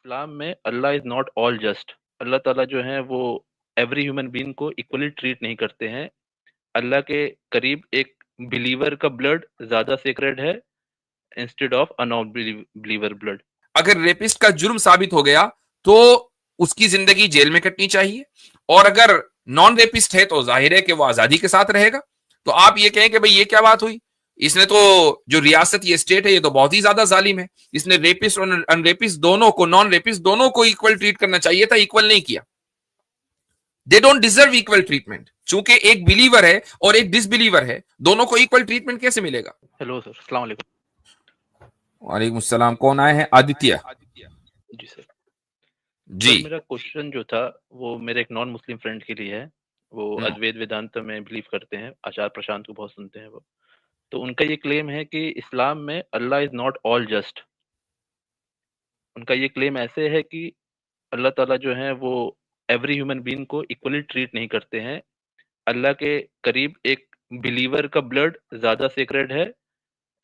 इस्लाम में अल्लाह is not all just. अल्लाह ताला जो है वो एवरी ह्यूमन बीइंग को इक्वली ट्रीट नहीं करते हैं। अल्लाह के करीब एक बिलीवर का ब्लड ज्यादा सेक्रेड है instead of a non believer blood. अगर रेपिस्ट का जुर्म साबित हो गया तो उसकी जिंदगी जेल में कटनी चाहिए, और अगर नॉन रेपिस्ट है तो जाहिर है कि वो आजादी के साथ रहेगा। तो आप ये कहें कि भाई ये क्या बात हुई, इसने तो जो रियासत ये स्टेट है ये तो बहुत ही ज्यादा जालिम है, इसने रेपिस्ट और अनरेपिस्ट दोनों को, नॉन रेपिस्ट दोनों को इक्वल ट्रीट करना चाहिए था, इक्वल नहीं किया। They don't deserve equal treatment. चूंकि एक बिलीवर है और एक डिसबिलीवर है, दोनों को इक्वल ट्रीटमेंट कैसे मिलेगा? हेलो सर, अस्सलाम वालेकुम। वालेकुम सलाम। कौन आए हैं? आदित्य जी सर। जी। सर मेरा क्वेश्चन जो था वो मेरे एक नॉन मुस्लिम फ्रेंड के लिए है। वो अद्वैत वेदांत में बिलीव करते हैं, आचार्य प्रशांत को बहुत सुनते हैं वो। तो उनका ये क्लेम है कि इस्लाम में अल्लाह इज नॉट ऑल जस्ट। उनका ये क्लेम ऐसे है कि अल्लाह ताला जो है वो एवरी ह्यूमन बीइंग को इक्वली ट्रीट नहीं करते हैं। अल्लाह के करीब एक बिलीवर का ब्लड ज्यादा सेक्रेड है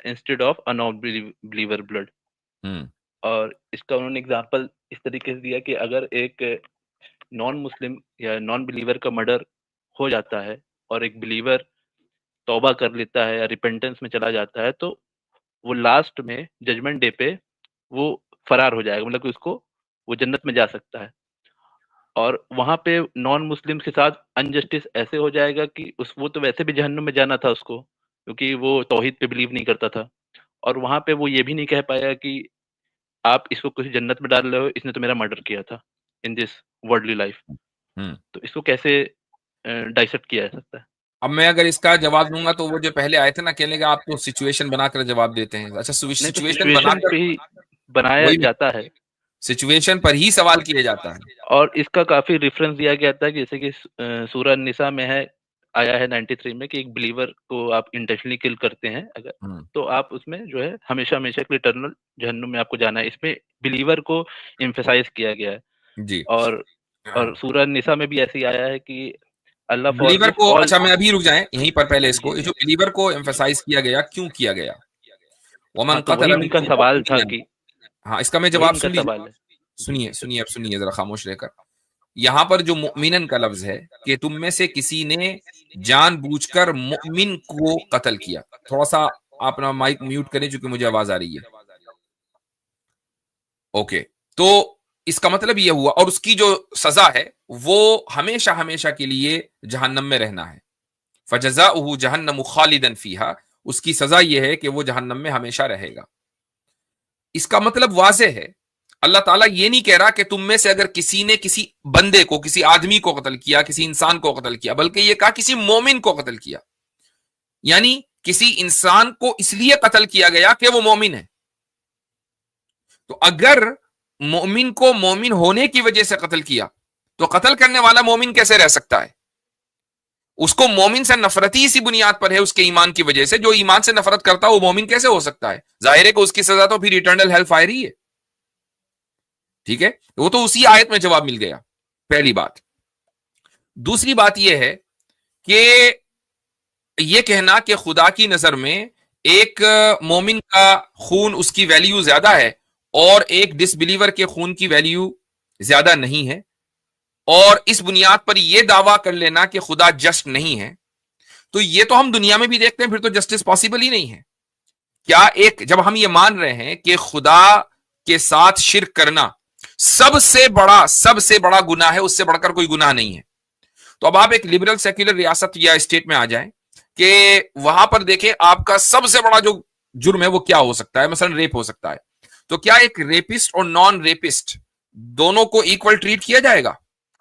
instead of a non believer blood. और इसका उन्होंने एग्जांपल इस तरीके से दिया कि अगर एक नॉन मुस्लिम या नॉन बिलीवर का मर्डर हो जाता है और एक बिलीवर तौबा कर लेता है या रिपेंटेंस में चला जाता है, तो वो लास्ट में जजमेंट डे पे वो फरार हो जाएगा, मतलब कि उसको वो जन्नत में जा सकता है। और वहां पे नॉन मुस्लिम्स के साथ अनजस्टिस ऐसे हो जाएगा कि उस वो तो वैसे भी जहन्नुम में जाना था उसको, क्योंकि वो तौहीद पे बिलीव नहीं करता था। और वहां पे वो ये भी नहीं कह पाया कि आप इसको किसी जन्नत में डाल रहे हो, इसने तो मेरा मर्डर किया था इन दिस वर्ल्डली लाइफ। तो इसको कैसे डाइसेक्ट किया जा सकता है? अब मैं अगर इसका जवाब दूंगा तो वो जो पहले आए थे ना, कहने का आप तो सिचुएशन बनाकर जवाब देते हैं। अच्छा, नहीं, तो सिचुएशन सिचुएशन बनाकर पे ही बनाया वही, जाता है। सिचुएशन पर ही सवाल किया जाता है। और इसका काफी रेफरेंस दिया गया था कि जैसे कि सूरह निसा में है, आया है 93 में, कि एक बिलीवर को आप इंटेंशनली किल करते हैं अगर, तो आप उसमें जो है हमेशा हमेशा के लिए इटर्नल जहन्नुम में आपको जाना है। इसमें बिलीवर को एम्फेसाइज किया गया है। जी। और सूरह निसा में भी ऐसे ही आया है कि अल्लाह बिलीवर फॉरगिव्स को, ऑल। अच्छा मैं अभी रुक जाएं यहीं पर पहले जी इसको, ये जी। जो बिलीवर को एम्फेसाइज किया गया, क्यों किया गया? वमन हाँ, तो वही कतल उनका सवाल था मुमिनन। कि हाँ, इसका मैं वही जवाब उनका सुन लीजिए। सवाल है। जी सुनिए जी सर। सुनिए, अब सुनिए जरा खामोश रहकर। यहां पर जो मुमिनन का लफ्ज है कि तुम में से किसी ने जानबूझकर मुमिन को कत्ल किया। थोड़ा सा आप अपना माइक म्यूट करें क्योंकि मुझे आवाज आ रही है। ओके, तो इसका मतलब यह हुआ, और उसकी जो सजा है वो हमेशा हमेशा के लिए जहन्नम में रहना है। फजज़ाउहु जहन्नम खालिदन फीहा, उसकी सजा यह है कि वो जहन्नम में हमेशा रहेगा। इसका मतलब वाज़ेह है। अल्लाह ताला ये नहीं कह रहा कि तुम में से अगर किसी ने किसी बंदे को, किसी आदमी को कत्ल किया, किसी इंसान को कत्ल किया, बल्कि ये कहा किसी मोमिन को कत्ल किया। यानी किसी इंसान को इसलिए कत्ल किया गया कि वो मोमिन है। तो अगर मोमिन को मोमिन होने की वजह से कत्ल किया, तो कत्ल करने वाला मोमिन कैसे रह सकता है? उसको मोमिन से नफरत ही इसी बुनियाद पर है, उसके ईमान की वजह से। जो ईमान से नफरत करता है वो मोमिन कैसे हो सकता है? जाहिर है कि उसकी सजा तो फिर इटर्नल हेल फायर ही है। ठीक है, वो तो उसी आयत में जवाब मिल गया, पहली बात। दूसरी बात यह है कि यह कहना कि खुदा की नजर में एक मोमिन का खून, उसकी वैल्यू ज्यादा है और एक डिसबिलीवर के खून की वैल्यू ज्यादा नहीं है, और इस बुनियाद पर यह दावा कर लेना कि खुदा जस्ट नहीं है, तो ये तो हम दुनिया में भी देखते हैं, फिर तो जस्टिस पॉसिबल ही नहीं है। क्या एक, जब हम ये मान रहे हैं कि खुदा के साथ शिर्क करना सबसे बड़ा गुनाह है, उससे बढ़कर कोई गुनाह नहीं है, तो अब आप एक लिबरल सेक्युलर रियासत या स्टेट में आ जाएं कि वहां पर देखें आपका सबसे बड़ा जो जुर्म है वो क्या हो सकता है। मसलन रेप हो सकता है, तो क्या एक रेपिस्ट और नॉन रेपिस्ट दोनों को इक्वल ट्रीट किया जाएगा?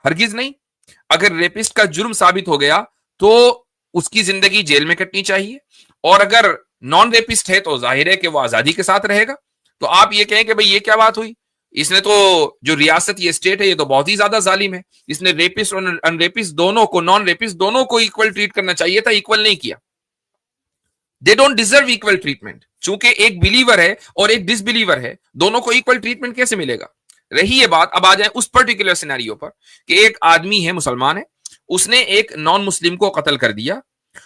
हरगिज नहीं। अगर रेपिस्ट का जुर्म साबित हो गया तो उसकी जिंदगी जेल में कटनी चाहिए, और अगर नॉन रेपिस्ट है तो जाहिर है कि वो आजादी के साथ रहेगा। तो आप ये कहें कि भाई ये क्या बात हुई, इसने तो जो रियासत, ये स्टेट है ये तो बहुत ही ज्यादा जालिम है, इसने रेपिस्ट और अनरेपिस्ट दोनों को, नॉन रेपिस्ट दोनों को इक्वल ट्रीट करना चाहिए था, इक्वल नहीं किया। They don't deserve equal treatment. चूंकि एक बिलीवर है और एक डिसबिलीवर है, दोनों को इक्वल ट्रीटमेंट कैसे मिलेगा? रही ये बात, अब आ जाए उस पर्टिकुलर सिनेरियो पर कि एक आदमी है, मुसलमान है, उसने एक नॉन मुस्लिम को कत्ल कर दिया,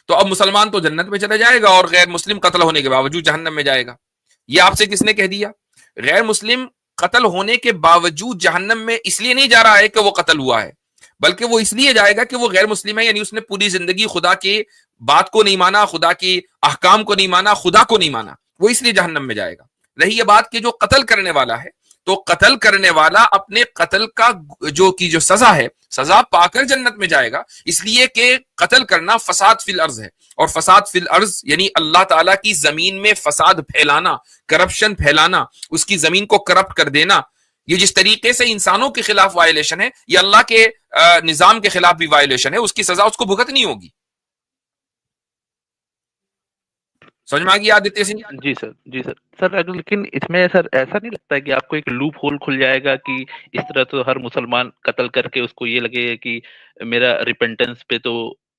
तो अब मुसलमान तो जन्नत में चला जाएगा और गैर मुस्लिम कत्ल होने के बावजूद जहन्नम में जाएगा। ये आपसे किसने कह दिया? गैर मुस्लिम कत्ल होने के बावजूद जहन्नम में इसलिए नहीं जा रहा है कि वो कत्ल हुआ है, बल्कि वो इसलिए जाएगा कि वो गैर मुस्लिम है, यानी उसने पूरी जिंदगी खुदा की बात को नहीं माना, खुदा की अहकाम को नहीं माना, खुदा को नहीं माना, वो इसलिए जहन्नम में जाएगा। रही ये बात कि जो कत्ल करने वाला है, तो कत्ल करने वाला अपने कत्ल का जो सजा है, सजा पाकर जन्नत में जाएगा, इसलिए कि कत्ल करना फसाद फिल अर्ज है, और फसाद फिल अर्ज यानी अल्लाह ताला की जमीन में फसाद फैलाना, करप्शन फैलाना, उसकी जमीन को करप्ट कर देना। ये जिस तरीके से इंसानों के खिलाफ वायलेशन है, ये अल्लाह के निजाम के खिलाफ भी वायलेशन है, उसकी सजा उसको भुगतनी होगी। समझ में आ गया आदित्य सिंह? जी सर, जी सर। सर अगर लेकिन इसमें सर ऐसा नहीं लगता है कि आपको एक लूप होल खुल जाएगा कि इस तरह तो हर मुसलमान कत्ल करके उसको ये लगेगा कि मेरा रिपेंटेंस पे तो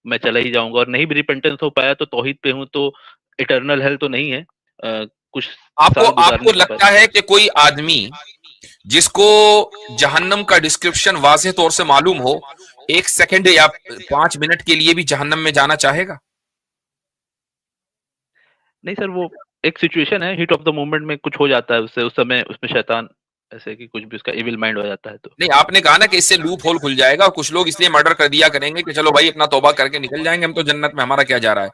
मैं चला ही जाऊंगा, और नहीं भी रिपेंटेंस हो पाया तो तौहीद पे हूं, तो इटर्नल हेल तो नहीं है, कुछ आपको साल गुजारने आपको के लगता बाद। है कि कोई आदमी जिसको जहन्नम का डिस्क्रिप्शन वाज़ेह तौर से मालूम हो, 1 सेकंड या 5 मिनट के लिए भी जहन्नम में जाना चाहेगा? नहीं सर, वो एक सिचुएशन है, हीट ऑफ द मोमेंट में कुछ हो जाता है उससे, उस समय उसमें शैतान ऐसे कि कुछ भी उसका इविल माइंड हो जाता है तो। नहीं, आपने कहा ना कि इससे लूप होल खुल जाएगा और कुछ लोग इसलिए मर्डर कर दिया करेंगे कि चलो भाई अपना तौबा करके निकल जाएंगे, हम तो जन्नत में, हमारा क्या जा रहा है।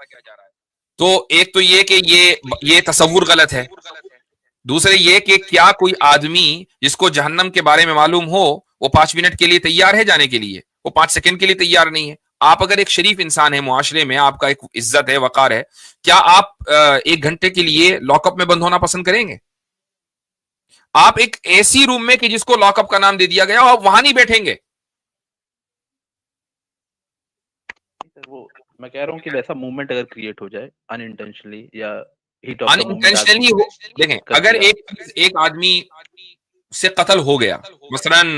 तो एक तो ये कि ये तसव्वुर गलत है। दूसरे ये कि क्या कोई आदमी जिसको जहन्नम के बारे में मालूम हो, वो 5 मिनट के लिए तैयार है जाने के लिए? वो 5 सेकंड के लिए तैयार नहीं है। आप अगर एक शरीफ इंसान है, मुआशरे में आपका एक इज्जत है, वकार है, क्या आप 1 घंटे के लिए लॉकअप में बंद होना पसंद करेंगे? आप एक ऐसी रूम में कि जिसको लॉकअप का नाम दे दिया गया, आप वहां नहीं बैठेंगे। वो मैं कह रहा हूँ कि वैसा मूवमेंट अगर क्रिएट हो जाए अनइंटेंशनली या heat of the moment unintentionally हो, देखें अगर एक आदमी से कत्ल हो गया, मसलन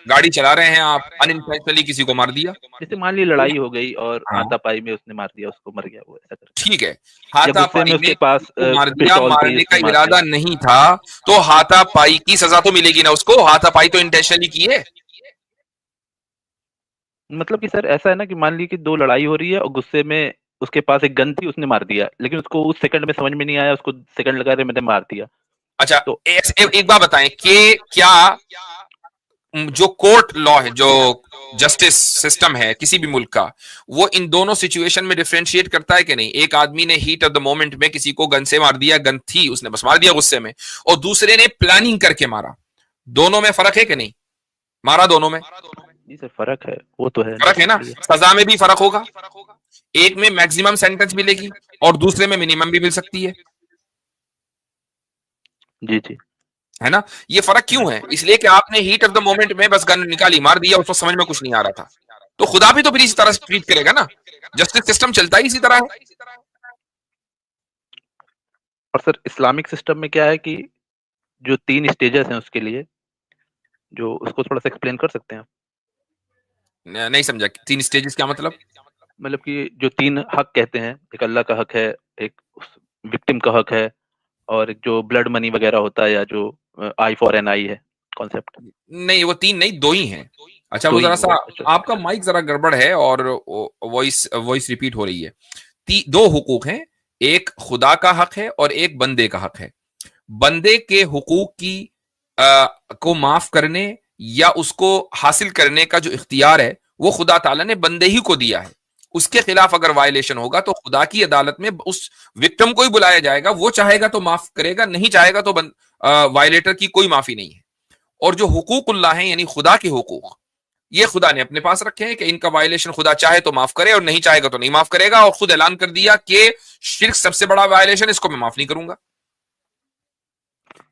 गाड़ी चला रहे हैं आप, अनइंटेंशनली किसी को मार दिया, जैसे मान ली लड़ाई हो गई और हाँ हाथापाई में उसने मार दिया, उसको मर गया वो, ऐसा करके, ठीक है, या गुस्से में हाथापाई में उसके पास उसको मार दिया, पिस्तौल थी मारने का उसने मार इरादा दिया। नहीं था, तो हाथापाई की सजा तो मिलेगी ना उसको, हाथापाई तो इंटेंशनली की है। मतलब कि सर ऐसा है ना कि मान ली कि दो लड़ाई हो रही है और गुस्से में उसके पास एक गन थी, उसने मार दिया, लेकिन उसको उस सेकंड में समझ में नहीं आया, उसको सेकंड लगा रहे मैंने मार दिया। अच्छा, तो एक बात बताएं कि क्या जो कोर्ट लॉ है, जो जस्टिस सिस्टम है किसी भी मुल्क का, वो इन दोनों सिचुएशन में डिफरेंशिएट करता है कि नहीं? एक आदमी ने हीट ऑफ द मोमेंट में किसी को गन से मार दिया, गन थी उसने बस मार दिया गुस्से में, और दूसरे ने प्लानिंग करके मारा, दोनों में फर्क है कि नहीं? मारा दोनों में? जी सर फर्क है, वो तो है, फर्क है ना, सजा में भी फर्क होगा, एक में मैक्सिमम सेंटेंस मिलेगी और दूसरे में मिनिमम भी मिल सकती है। जी जी, है ना? ये फर्क क्यों है? इसलिए कि आपने हीट ऑफ द मोमेंट में बस गन निकाली, मार दिया, उसको समझ में कुछ नहीं आ रहा था। तो खुदा भी तो फिर इसी तरह से ट्रीट करेगा ना, जस्टिस सिस्टम चलता ही इसी तरह है। और सर इस्लामिक सिस्टम में क्या है कि जो 3 स्टेजेस हैं उसके लिए, जो उसको थोड़ा सा एक्सप्लेन कर सकते हैं आप? नहीं समझा, 3 स्टेजेस क्या मतलब? मतलब कि जो 3 हक कहते हैं, एक अल्लाह का हक है, एक विक्टिम का हक है, और एक जो ब्लड मनी वगैरह होता है, या जो आई फॉर एन आई है कॉन्सेप्ट। नहीं, वो 3 नहीं, 2 ही हैं। अच्छा, दो वो ही जरा हैं वो, सा अच्छा। आपका माइक जरा गड़बड़ है और वॉइस वॉइस रिपीट हो रही है। 2 हुकूक हैं, एक खुदा का हक है और एक बंदे का हक है। बंदे के हुकूक की को माफ करने या उसको हासिल करने का जो इख्तियार है, वो खुदा ताला ने बंदे ही को दिया है। उसके खिलाफ अगर वायलेशन होगा तो खुदा की अदालत में उस विक्टिम को ही बुलाया जाएगा, वो चाहेगा तो माफ करेगा, नहीं चाहेगा तो वायलेटर की कोई माफी नहीं है। और जो हुकूकुल्लाह है यानी खुदा के हुकूक, ये खुदा ने अपने पास रखे हैं कि इनका वायलेशन खुदा चाहे तो माफ करे और नहीं चाहेगा तो नहीं माफ करेगा, और खुद ऐलान कर दिया कि शिर्क सबसे बड़ा वायलेशन, इसको मैं माफ नहीं करूंगा।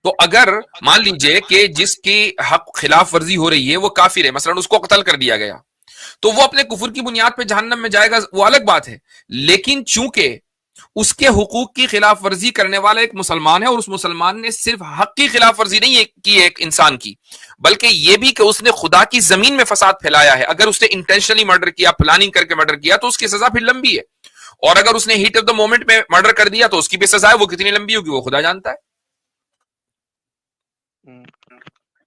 तो अगर मान लीजिए कि जिसकी हक खिलाफ वर्जी हो रही है वो काफिर है, मसलन उसको कत्ल कर दिया गया, तो वो अपने कुफर की बुनियाद पे जहन्नम में जाएगा, वो अलग बात है। लेकिन चूंकि उसके हुकूक की खिलाफ वर्जी करने वाला एक मुसलमान है, और उस मुसलमान ने सिर्फ हक की खिलाफ वर्जी नहीं की एक इंसान की, बल्कि यह भी कि उसने खुदा की जमीन में फसाद फैलाया है। अगर उसने इंटेंशनली मर्डर किया, प्लानिंग करके मर्डर किया, तो उसकी सजा फिर लंबी है। और अगर उसने हीट ऑफ द मोमेंट में मर्डर कर दिया तो उसकी भी सजा है, वो कितनी लंबी होगी वो खुदा जानता है।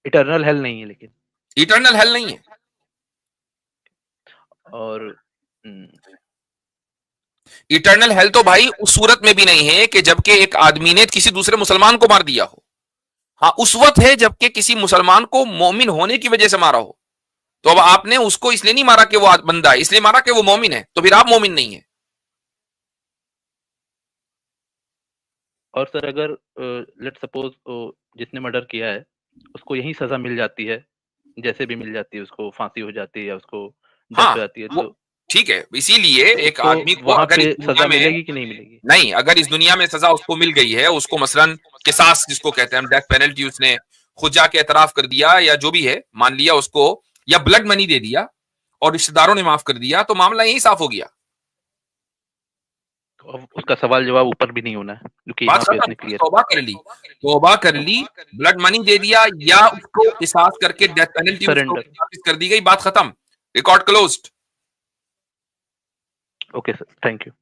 इटर्नल हेल नहीं है लेकिन। इटर्नल हेल नहीं है। और इटर्नल हेल तो भाई उस सूरत में भी नहीं है कि जबकि एक आदमी ने किसी दूसरे मुसलमान को मार दिया हो। हाँ, उस वक्त है जबकि किसी मुसलमान को मोमिन होने की वजह से मारा हो। तो अब आपने उसको इसलिए नहीं मारा कि वो बंदा है, इसलिए मारा कि वो मोमिन है, तो फिर आप मोमिन नहीं है। और सर अगर लेट सपोज जिसने मर्डर किया है उसको यही सजा मिल जाती है, जैसे भी मिल जाती है, उसको फांसी हो जाती है या उसको डेथ हाँ, हो जाती है, वो तो ठीक है, इसीलिए एक उसको आदमी को वहां अगर पे इस दुनिया सजा में, मिलेगी कि नहीं मिलेगी? नहीं, अगर इस दुनिया में सजा उसको मिल गई है, उसको मसलन किसास जिसको कहते हैं, डेथ पेनल्टी, उसने खुद जाके एतराफ कर दिया या जो भी है मान लिया उसको, या ब्लड मनी दे दिया और रिश्तेदारों ने माफ कर दिया, तो मामला यही साफ हो गया। तो अब उसका सवाल जवाब ऊपर भी नहीं होना है, क्योंकि बात यहाँ पे खत्म, उसने क्लियर तौबा कर ली, तौबा कर ली, ब्लड मनी दे दिया या उसको किसास करके डेथ पेनल्टी उसको सरेंडर। वापिस कर दी गई, बात खत्म, record closed. Okay sir, thank you.